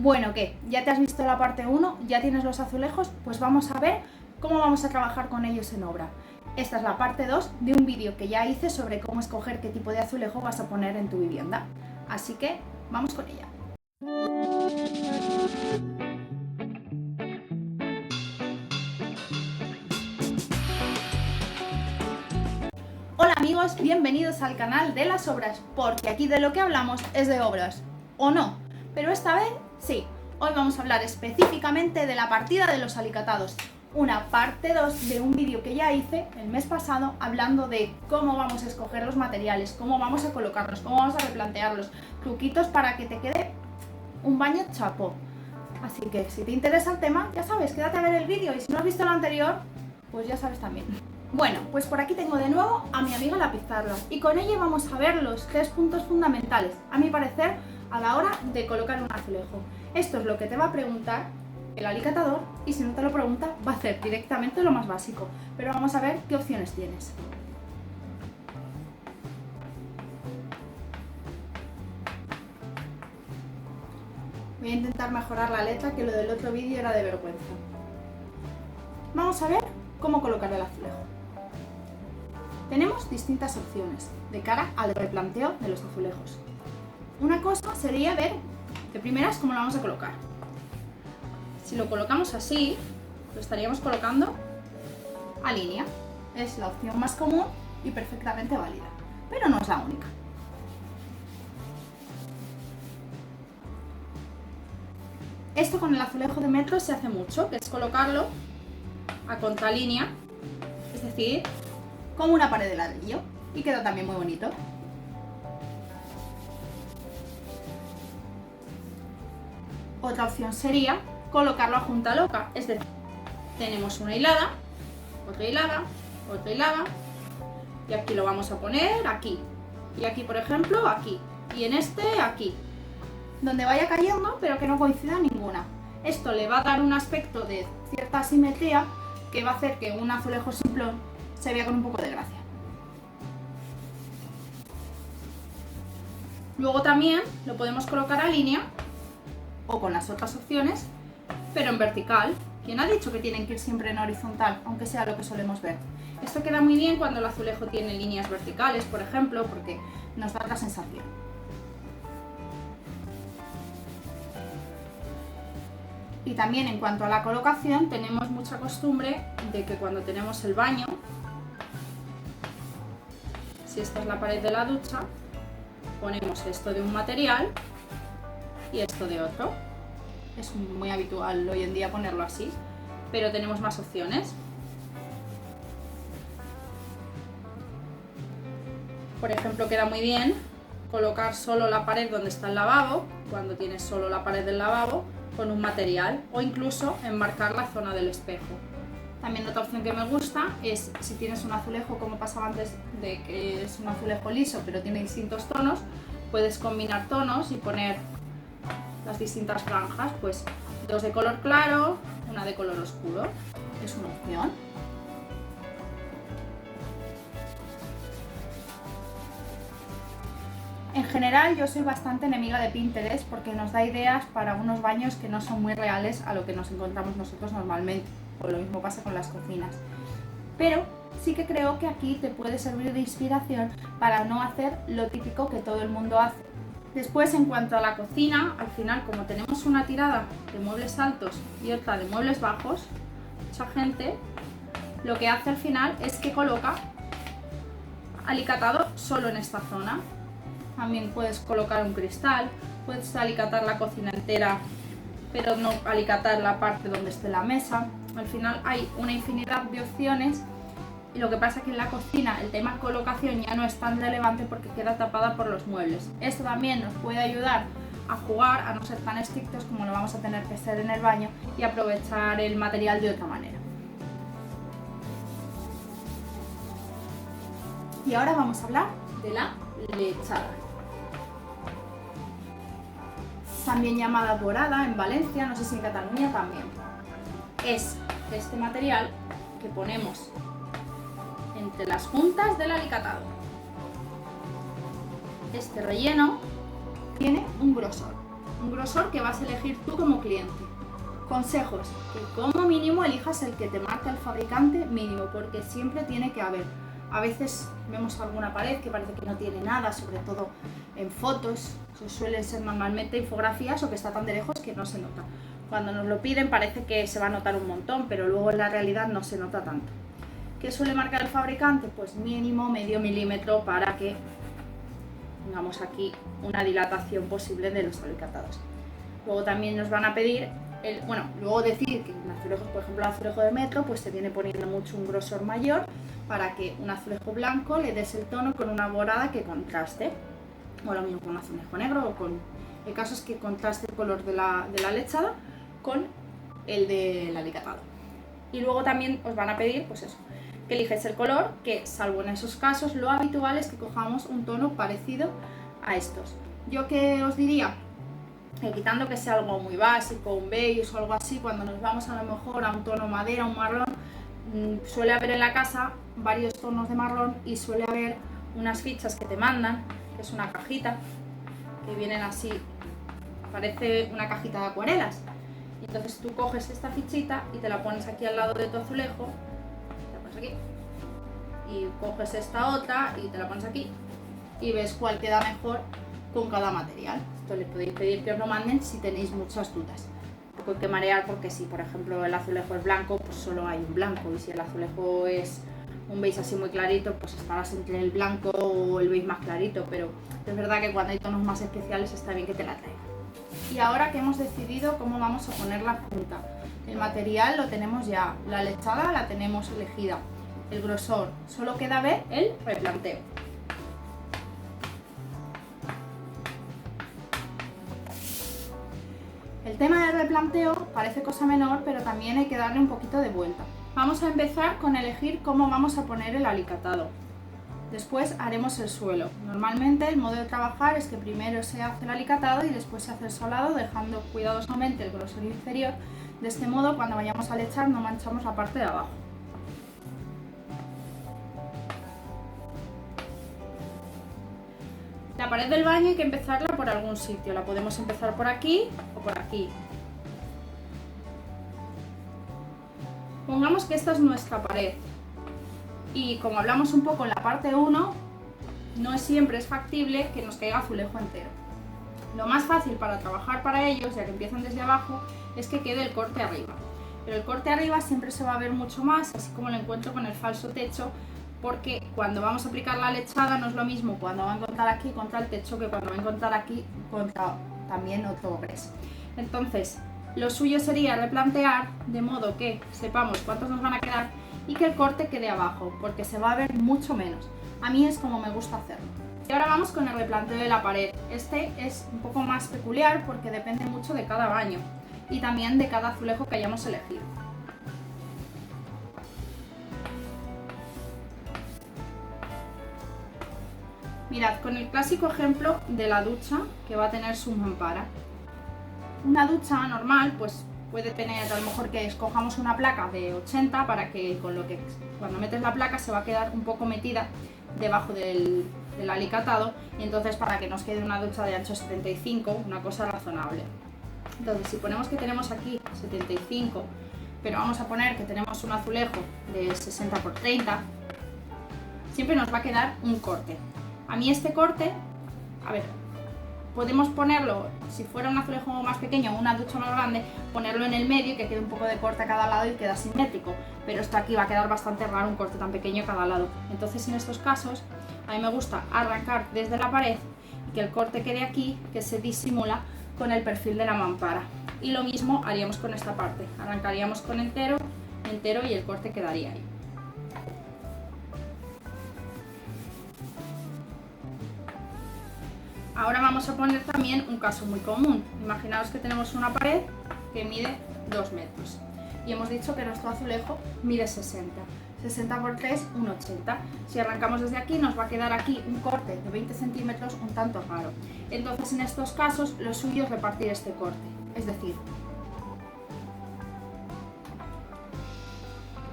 Bueno, ¿qué? ¿Ya te has visto la parte 1? ¿Ya tienes los azulejos? Pues vamos a ver cómo vamos a trabajar con ellos en obra. Esta es la parte 2 de un vídeo que ya hice sobre cómo escoger qué tipo de azulejo vas a poner en tu vivienda. Así que vamos con ella. Hola amigos, bienvenidos al canal de las obras, porque aquí de lo que hablamos es de obras, ¿o no? Pero esta vez sí, hoy vamos a hablar específicamente de la partida de los alicatados, una parte 2 de un vídeo que ya hice el mes pasado hablando de cómo vamos a escoger los materiales, cómo vamos a colocarlos, cómo vamos a replantearlos, truquitos para que te quede un baño chapo. Así que si te interesa el tema, ya sabes, quédate a ver el vídeo, y si no has visto el anterior, pues ya sabes también. Bueno, pues por aquí tengo de nuevo a mi amiga la pizarra y con ella vamos a ver los 3 puntos fundamentales, a mi parecer, a la hora de colocar un azulejo. Esto es lo que te va a preguntar el alicatador y si no te lo pregunta va a hacer directamente lo más básico, pero vamos a ver qué opciones tienes. Voy a intentar mejorar la letra, que lo del otro vídeo era de vergüenza. Vamos a ver cómo colocar el azulejo. Tenemos distintas opciones de cara al replanteo de los azulejos. Una cosa sería ver de primeras cómo lo vamos a colocar. Si lo colocamos así, lo estaríamos colocando a línea. Es la opción más común y perfectamente válida, pero no es la única. Esto con el azulejo de metro se hace mucho, que es colocarlo a contralínea, es decir, como una pared de ladrillo, y queda también muy bonito. Otra opción sería colocarlo a junta loca, es decir, tenemos una hilada, otra hilada, otra hilada, y aquí lo vamos a poner aquí, y aquí por ejemplo aquí, y en este aquí, donde vaya cayendo pero que no coincida ninguna. Esto le va a dar un aspecto de cierta asimetría que va a hacer que un azulejo simplón se vea con un poco de gracia. Luego también lo podemos colocar a línea o con las otras opciones, pero en vertical. ¿Quién ha dicho que tienen que ir siempre en horizontal, aunque sea lo que solemos ver? Esto queda muy bien cuando el azulejo tiene líneas verticales, por ejemplo, porque nos da la sensación. Y también en cuanto a la colocación, tenemos mucha costumbre de que cuando tenemos el baño, si esta es la pared de la ducha, ponemos esto de un material y esto de otro. Es muy habitual hoy en día ponerlo así, pero tenemos más opciones. Por ejemplo, queda muy bien colocar solo la pared donde está el lavabo, cuando tienes solo la pared del lavabo, con un material, o incluso enmarcar la zona del espejo. También otra opción que me gusta es, si tienes un azulejo, como pasaba antes, de que es un azulejo liso pero tiene distintos tonos, puedes combinar tonos y poner las distintas franjas, pues 2 de color claro, una de color oscuro, es una opción. En general yo soy bastante enemiga de Pinterest porque nos da ideas para unos baños que no son muy reales a lo que nos encontramos nosotros normalmente, o lo mismo pasa con las cocinas. Pero sí que creo que aquí te puede servir de inspiración para no hacer lo típico que todo el mundo hace. Después, en cuanto a la cocina, al final, como tenemos una tirada de muebles altos y otra de muebles bajos, mucha gente lo que hace al final es que coloca alicatado solo en esta zona. También puedes colocar un cristal, puedes alicatar la cocina entera, pero no alicatar la parte donde esté la mesa. Al final hay una infinidad de opciones. Y lo que pasa es que en la cocina el tema colocación ya no es tan relevante porque queda tapada por los muebles. Esto también nos puede ayudar a jugar, a no ser tan estrictos como lo vamos a tener que ser en el baño y aprovechar el material de otra manera. Y ahora vamos a hablar de la lechada. También llamada dorada en Valencia, no sé si en Cataluña también. Es este material que ponemos entre las juntas del alicatado. Este relleno tiene un grosor. un grosor que vas a elegir tú como cliente. Consejos, que como mínimo elijas el que te marca el fabricante mínimo, porque siempre tiene que haber. A veces vemos alguna pared que parece que no tiene nada, sobre todo en fotos, suelen ser normalmente infografías o que está tan de lejos que no se nota. Cuando nos lo piden parece que se va a notar un montón, pero luego en la realidad no se nota tanto. ¿Qué suele marcar el fabricante? Pues mínimo medio milímetro para que tengamos aquí una dilatación posible de los alicatados. Luego también nos van a pedir, luego decir que en azulejos, por ejemplo el azulejo de metro, pues te viene poniendo mucho un grosor mayor para que un azulejo blanco le des el tono con una borada que contraste. O lo mismo con un azulejo negro o con... El caso es que contraste el color de la lechada con el del alicatado. Y luego también os van a pedir, pues eso, que eliges el color, que salvo en esos casos, lo habitual es que cojamos un tono parecido a estos. Yo que os diría, quitando que sea algo muy básico, un beige o algo así, cuando nos vamos a lo mejor a un tono madera, un marrón, suele haber en la casa varios tonos de marrón y suele haber unas fichas que te mandan, que es una cajita, que vienen así, parece una cajita de acuarelas. Y entonces tú coges esta fichita y te la pones aquí al lado de tu azulejo, te la pones aquí, y coges esta otra y te la pones aquí, y ves cuál queda mejor con cada material. Esto le podéis pedir que os lo manden si tenéis muchas dudas. Tampoco hay que marear porque si por ejemplo el azulejo es blanco, pues solo hay un blanco, y si el azulejo es un beige así muy clarito, pues estarás entre el blanco o el beige más clarito, pero es verdad que cuando hay tonos más especiales está bien que te la traigan. Y ahora que hemos decidido cómo vamos a poner la punta, el material lo tenemos ya, la lechada la tenemos elegida, el grosor, solo queda ver el replanteo. El tema del replanteo parece cosa menor, pero también hay que darle un poquito de vuelta. Vamos a empezar con elegir cómo vamos a poner el alicatado. Después haremos el suelo. Normalmente el modo de trabajar es que primero se hace el alicatado y después se hace el solado, dejando cuidadosamente el grosor inferior. De este modo, cuando vayamos a lechar no manchamos la parte de abajo. La pared del baño hay que empezarla por algún sitio. La podemos empezar por aquí o por aquí. Pongamos que esta es nuestra pared. Y como hablamos un poco en la parte 1, no siempre es factible que nos caiga azulejo entero. Lo más fácil para trabajar para ellos, ya que empiezan desde abajo, es que quede el corte arriba. Pero el corte arriba siempre se va a ver mucho más, así como lo encuentro con el falso techo, porque cuando vamos a aplicar la lechada no es lo mismo cuando va a encontrar aquí contra el techo que cuando va a encontrar aquí contra también otro gres. Entonces, lo suyo sería replantear de modo que sepamos cuántos nos van a quedar y que el corte quede abajo, porque se va a ver mucho menos. A mí es como me gusta hacerlo. Y ahora vamos con el replanteo de la pared. Este es un poco más peculiar porque depende mucho de cada baño y también de cada azulejo que hayamos elegido. Mirad, con el clásico ejemplo de la ducha que va a tener su mampara. Una ducha normal, pues puede tener, a lo mejor que escojamos una placa de 80 para que cuando metes la placa se va a quedar un poco metida debajo del alicatado, y entonces para que nos quede una ducha de ancho 75, una cosa razonable. Entonces si ponemos que tenemos aquí 75, pero vamos a poner que tenemos un azulejo de 60 por 30, siempre nos va a quedar un corte. A mí este corte, a ver, podemos ponerlo, si fuera un azulejo más pequeño o una ducha más grande, ponerlo en el medio y que quede un poco de corte a cada lado y queda simétrico, pero esto aquí va a quedar bastante raro, un corte tan pequeño a cada lado. Entonces en estos casos a mí me gusta arrancar desde la pared y que el corte quede aquí, que se disimula con el perfil de la mampara. Y lo mismo haríamos con esta parte, arrancaríamos con entero y el corte quedaría ahí. Ahora vamos a poner también un caso muy común. Imaginaos que tenemos una pared que mide 2 metros y hemos dicho que nuestro azulejo mide 60. 60 por 3, un 80. Si arrancamos desde aquí nos va a quedar aquí un corte de 20 centímetros un tanto raro. Entonces en estos casos lo suyo es repartir este corte. Es decir,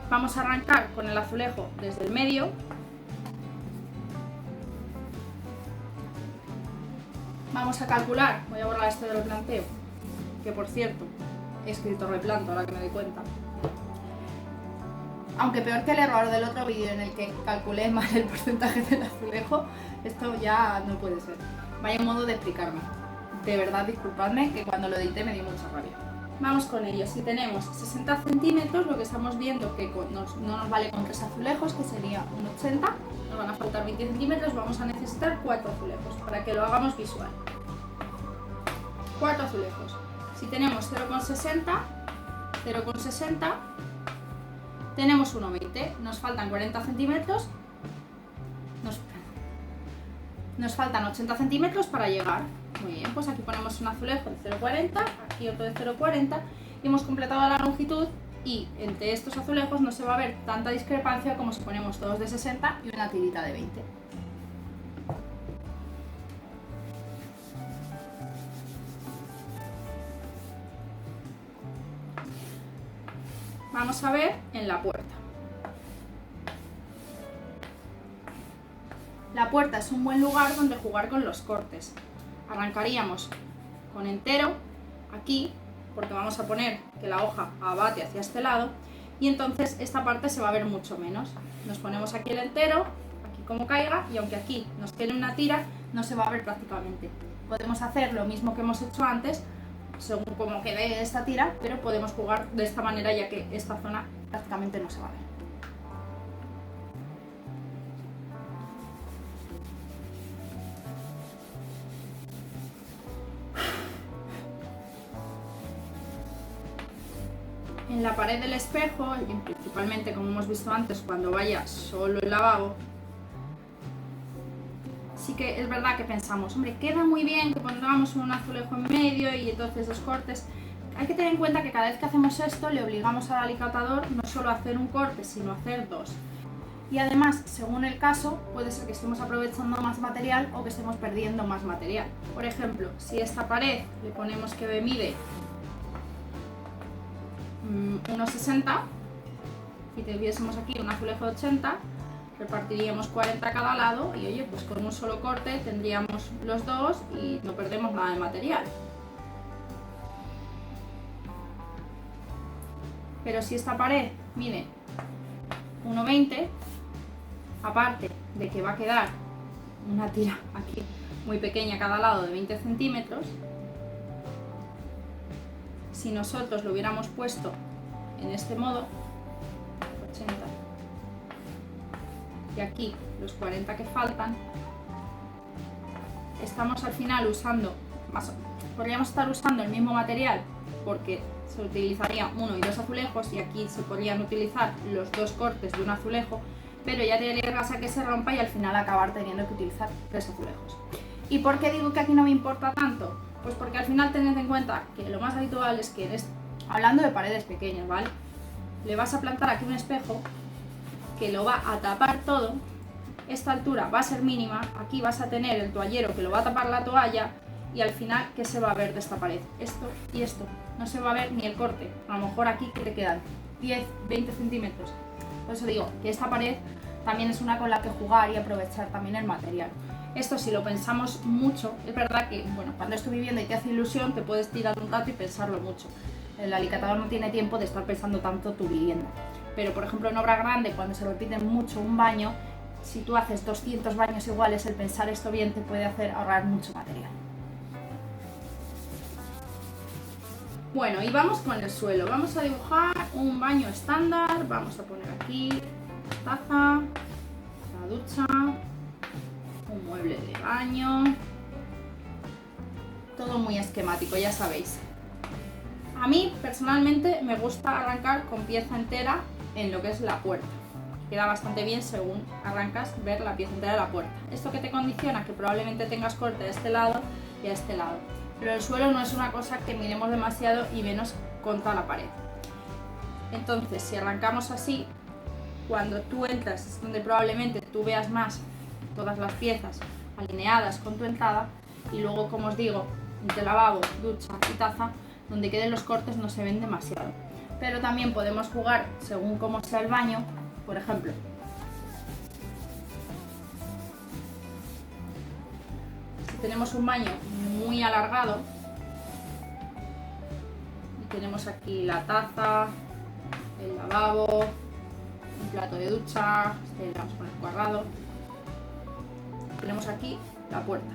vamos a arrancar con el azulejo desde el medio. Vamos a calcular, voy a borrar esto del replanteo, que por cierto, he escrito replanto ahora que me doy cuenta. Aunque peor que el error del otro vídeo en el que calculé mal el porcentaje del azulejo, esto ya no puede ser. Vaya modo de explicarme. De verdad, disculpadme que cuando lo edité me dio mucha rabia. Vamos con ello. Si tenemos 60 centímetros, lo que estamos viendo que no nos vale con 3 azulejos, que sería un 80, nos van a faltar 20 centímetros, vamos a necesitar 4 azulejos para que lo hagamos visual. 4 azulejos. Si tenemos 0,60, tenemos 1,20, nos faltan 40 centímetros, nos faltan 80 centímetros para llegar. Muy bien, pues aquí ponemos un azulejo de 0,40, aquí otro de 0,40 y hemos completado la longitud, y entre estos azulejos no se va a ver tanta discrepancia como si ponemos todos de 60 y una tirita de 20. Vamos a ver en la puerta. La puerta es un buen lugar donde jugar con los cortes. Arrancaríamos con entero aquí, porque vamos a poner que la hoja abate hacia este lado, y entonces esta parte se va a ver mucho menos. Nos ponemos aquí el entero, aquí como caiga, y aunque aquí nos quede una tira, no se va a ver prácticamente. Podemos hacer lo mismo que hemos hecho antes, según como quede esta tira, pero podemos jugar de esta manera ya que esta zona prácticamente no se va a ver. En la pared del espejo, y principalmente como hemos visto antes cuando vaya solo el lavabo, sí que es verdad que pensamos, hombre, queda muy bien que pongamos un azulejo en medio y entonces dos cortes. Hay que tener en cuenta que cada vez que hacemos esto le obligamos al alicatador no solo a hacer un corte, sino a hacer dos. Y además, según el caso, puede ser que estemos aprovechando más material o que estemos perdiendo más material. Por ejemplo, si esta pared le ponemos que mide 1,60 y tuviésemos aquí un azulejo de 80, repartiríamos 40 a cada lado y oye, pues con un solo corte tendríamos los dos y no perdemos nada de material. Pero si esta pared mide 1,20, aparte de que va a quedar una tira aquí muy pequeña a cada lado de 20 centímetros, si nosotros lo hubiéramos puesto en este modo, 80, y aquí los 40 que faltan, estamos al final usando, podríamos estar usando el mismo material porque se utilizaría uno y dos azulejos y aquí se podrían utilizar los dos cortes de un azulejo, pero ya te arriesgas a que se rompa y al final acabar teniendo que utilizar 3 azulejos. ¿Y por qué digo que aquí no me importa tanto? Pues porque al final tened en cuenta que lo más habitual es que, hablando de paredes pequeñas, ¿vale? Le vas a plantar aquí un espejo que lo va a tapar todo, esta altura va a ser mínima, aquí vas a tener el toallero que lo va a tapar la toalla y al final, ¿qué se va a ver de esta pared? Esto y esto, no se va a ver ni el corte, a lo mejor aquí que te quedan 10, 20 centímetros. Por eso digo que esta pared también es una con la que jugar y aprovechar también el material. Esto si lo pensamos mucho, es verdad que bueno, cuando estoy viviendo y te hace ilusión te puedes tirar un rato y pensarlo mucho. El alicatador no tiene tiempo de estar pensando tanto tu vivienda. Pero por ejemplo en obra grande, cuando se repite mucho un baño, si tú haces 200 baños iguales, el pensar esto bien te puede hacer ahorrar mucho material. Bueno, y vamos con el suelo. Vamos a dibujar un baño estándar. Vamos a poner aquí la taza, la ducha, un mueble de baño. Todo muy esquemático, ya sabéis. A mí personalmente me gusta arrancar con pieza entera en lo que es la puerta. Queda bastante bien según arrancas ver la pieza entera de la puerta. Esto que te condiciona que probablemente tengas corte a este lado y a este lado. Pero el suelo no es una cosa que miremos demasiado y menos contra la pared. Entonces, si arrancamos así, cuando tú entras es donde probablemente tú veas más todas las piezas alineadas con tu entrada y luego, como os digo, entre lavabo, ducha y taza, donde queden los cortes no se ven demasiado. Pero también podemos jugar según cómo sea el baño, por ejemplo. Si Si tenemos un baño muy alargado y tenemos aquí la taza, el lavabo, un plato de ducha, le vamos a poner cuadrado, tenemos aquí la puerta.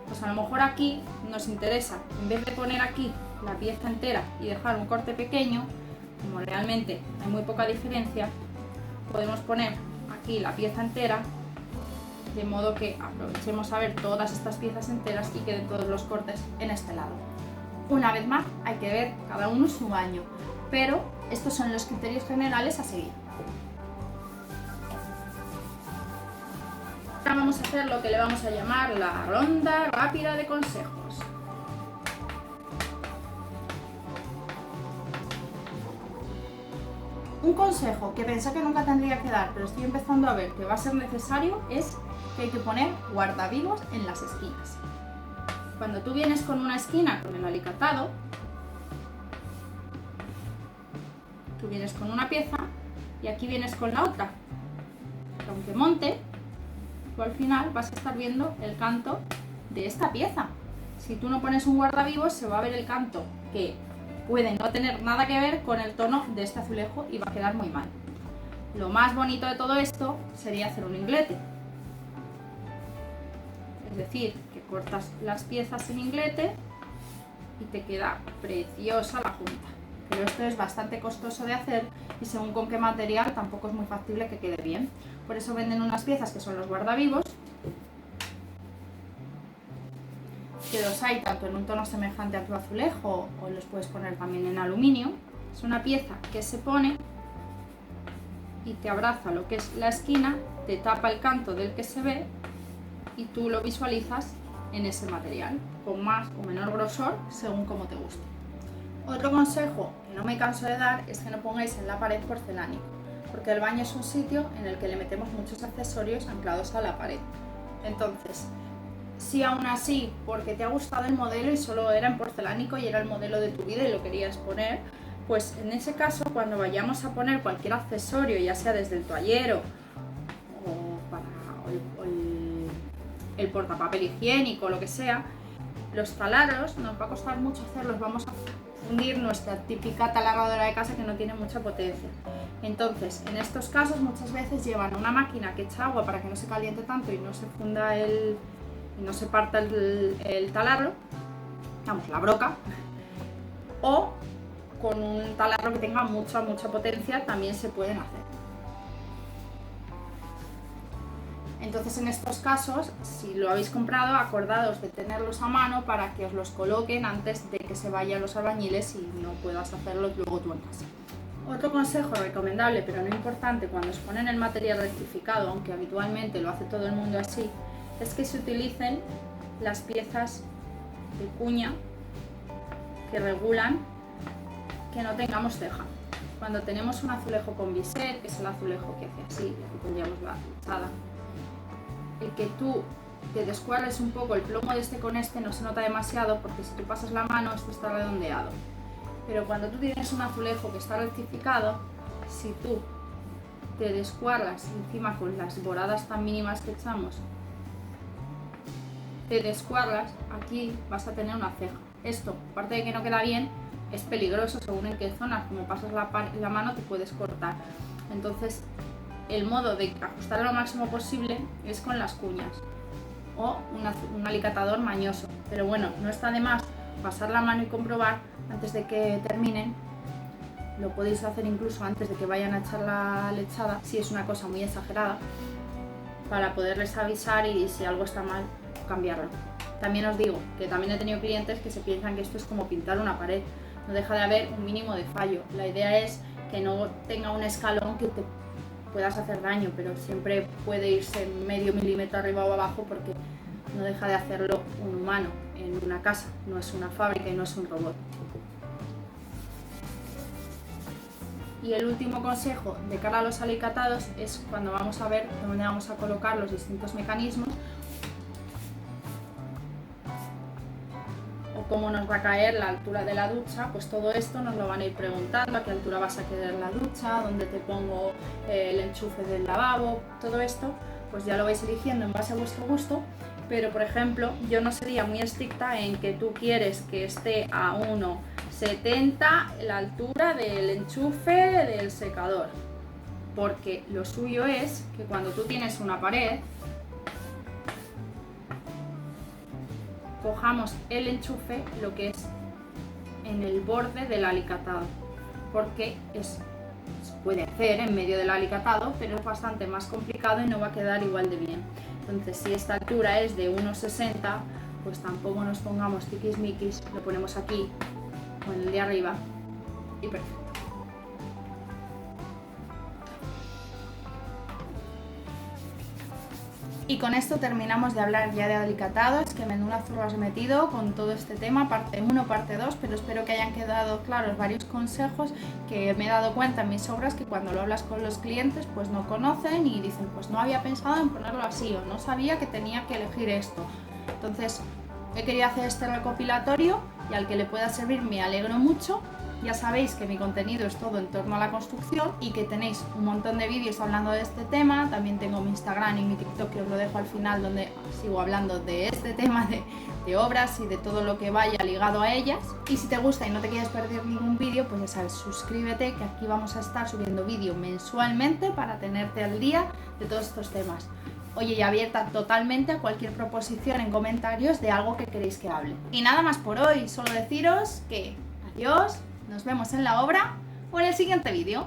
Pues a lo mejor aquí nos interesa, en vez de poner aquí la pieza entera y dejar un corte pequeño, como realmente hay muy poca diferencia, podemos poner aquí la pieza entera, de modo que aprovechemos a ver todas estas piezas enteras y queden todos los cortes en este lado. Una vez más, hay que ver cada uno su baño, pero estos son los criterios generales a seguir. Ahora vamos a hacer lo que le vamos a llamar la ronda rápida de consejos. Un consejo que pensé que nunca tendría que dar, pero estoy empezando a ver que va a ser necesario, es que hay que poner guardavivos en las esquinas. Cuando tú vienes con una esquina con el alicatado, tú vienes con una pieza y aquí vienes con la otra. Aunque monte, tú al final vas a estar viendo el canto de esta pieza. Si tú no pones un guardavivos, se va a ver el canto, que puede no tener nada que ver con el tono de este azulejo y va a quedar muy mal. Lo más bonito de todo esto sería hacer un inglete. Es decir, que cortas las piezas en inglete y te queda preciosa la junta. Pero esto es bastante costoso de hacer y según con qué material tampoco es muy factible que quede bien. Por eso venden unas piezas que son los guardavivos, que los hay tanto en un tono semejante a tu azulejo o los puedes poner también en aluminio. Es una pieza que se pone y te abraza lo que es la esquina, te tapa el canto del que se ve y tú lo visualizas en ese material, con más o menor grosor según como te guste. Otro consejo que no me canso de dar es que no pongáis en la pared porcelánico, porque el baño es un sitio en el que le metemos muchos accesorios anclados a la pared. Entonces, si aún así, porque te ha gustado el modelo y solo era en porcelánico y era el modelo de tu vida y lo querías poner, pues en ese caso, cuando vayamos a poner cualquier accesorio, ya sea desde el toallero o el portapapel higiénico, lo que sea, los taladros nos va a costar mucho hacerlos, vamos a fundir nuestra típica taladradora de casa que no tiene mucha potencia. Entonces, en estos casos muchas veces llevan una máquina que echa agua para que no se caliente tanto y no se funda y no se parta el taladro, vamos, la broca, o con un taladro que tenga mucha potencia también se pueden hacer. Entonces, en estos casos, si lo habéis comprado, acordados de tenerlos a mano para que os los coloquen antes de que se vayan los albañiles y no puedas hacerlo luego tú en casa. Otro consejo recomendable, pero no importante, cuando os ponen el material rectificado, aunque habitualmente lo hace todo el mundo así, es que se utilicen las piezas de cuña que regulan que no tengamos ceja. Cuando tenemos un azulejo con biser, que es el azulejo que hace así, y aquí tendríamos la fachada, el que tú te descuadres un poco el plomo de este con este no se nota demasiado porque si tú pasas la mano esto está redondeado. Pero cuando tú tienes un azulejo que está rectificado, si tú te descuadras encima con las boradas tan mínimas que echamos, te descuadras, aquí vas a tener una ceja. Esto, aparte de que no queda bien, es peligroso según en qué zonas, como pasas la mano te puedes cortar. Entonces, el modo de ajustar lo máximo posible es con las cuñas o un alicatador mañoso. Pero bueno, no está de más pasar la mano y comprobar antes de que terminen. Lo podéis hacer incluso antes de que vayan a echar la lechada, si es una cosa muy exagerada, para poderles avisar y si algo está mal, cambiarlo. También os digo que también he tenido clientes que se piensan que esto es como pintar una pared. No deja de haber un mínimo de fallo. La idea es que no tenga un escalón que te puedas hacer daño, pero siempre puede irse medio milímetro arriba o abajo porque no deja de hacerlo un humano en una casa, no es una fábrica y no es un robot. Y el último consejo de cara a los alicatados es cuando vamos a ver dónde vamos a colocar los distintos mecanismos o cómo nos va a caer la altura de la ducha, pues todo esto nos lo van a ir preguntando, a qué altura vas a querer la ducha, dónde te pongo el enchufe del lavabo, todo esto pues ya lo vais eligiendo en base a vuestro gusto Pero por ejemplo, yo no sería muy estricta en que tú quieres que esté a 1,70 la altura del enchufe del secador, porque lo suyo es que cuando tú tienes una pared, cojamos el enchufe lo que es en el borde del alicatado, porque se puede hacer en medio del alicatado, pero es bastante más complicado y no va a quedar igual de bien. Entonces, si esta altura es de 1,60, pues tampoco nos pongamos tiquismiquis, lo ponemos aquí o en el de arriba y perfecto. Y con esto terminamos de hablar ya de alicatado. Es que menuda zurra has metido con todo este tema, parte 1, parte 2, pero espero que hayan quedado claros varios consejos que me he dado cuenta en mis obras, que cuando lo hablas con los clientes pues no conocen y dicen pues no había pensado en ponerlo así o no sabía que tenía que elegir esto. Entonces he querido hacer este recopilatorio y al que le pueda servir me alegro mucho. Ya sabéis que mi contenido es todo en torno a la construcción y que tenéis un montón de vídeos hablando de este tema. También tengo mi Instagram y mi TikTok, que os lo dejo al final, donde sigo hablando de este tema de obras y de todo lo que vaya ligado a ellas. Y si te gusta y no te quieres perder ningún vídeo, pues ya sabes, suscríbete, que aquí vamos a estar subiendo vídeo mensualmente para tenerte al día de todos estos temas. Oye, y abierta totalmente a cualquier proposición en comentarios de algo que queréis que hable. Y nada más por hoy, solo deciros que adiós. Nos vemos en la obra o en el siguiente vídeo.